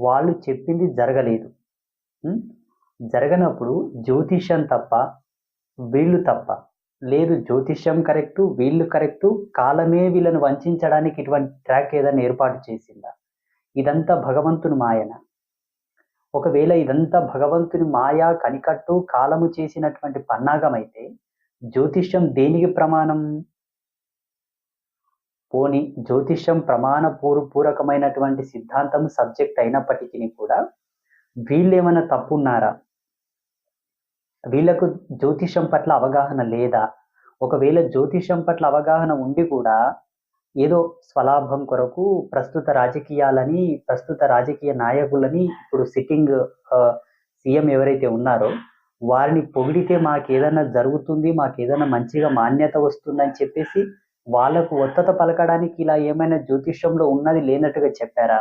వాళ్ళు చెప్పింది జరగలేదు. హ్మ్. జరగనప్పుడు జ్యోతిష్యం తప్ప, వీళ్ళు తప్ప. లేదు జ్యోతిష్యం కరెక్టు, వీళ్ళు కరెక్టు, కాలమే వీళ్ళని వంచించడానికి ఇటువంటి ట్రాక్ ఏదైనా ఏర్పాటు చేసిందా? ఇదంతా భగవంతుని మాయనా? ఒకవేళ ఇదంతా భగవంతుని మాయ, కనికట్టు, కాలము చేసినటువంటి పన్నాగమైతే, జ్యోతిష్యం దేనికి ప్రమాణం? పోనీ జ్యోతిష్యం పూరకమైనటువంటి సిద్ధాంతం సబ్జెక్ట్ అయినప్పటికిని కూడా, వీళ్ళేమన్నా తప్పున్నారా? వీళ్ళకు జ్యోతిష్యం పట్ల అవగాహన లేదా? ఒకవేళ జ్యోతిష్యం పట్ల అవగాహన ఉండి కూడా, ఏదో స్వలాభం కొరకు ప్రస్తుత రాజకీయ నాయకులని ఇప్పుడు సిట్టింగ్ సీఎం ఎవరైతే ఉన్నారో, వారిని పొగిడితే మాకేదన్నా జరుగుతుంది, మాకేదన్నా మంచిగా మాన్యత వస్తుందని చెప్పేసి, వాళ్ళకు ఒత్తత పలకడానికి ఇలా ఏమైనా జ్యోతిష్యంలో ఉన్నది లేనట్టుగా చెప్పారా?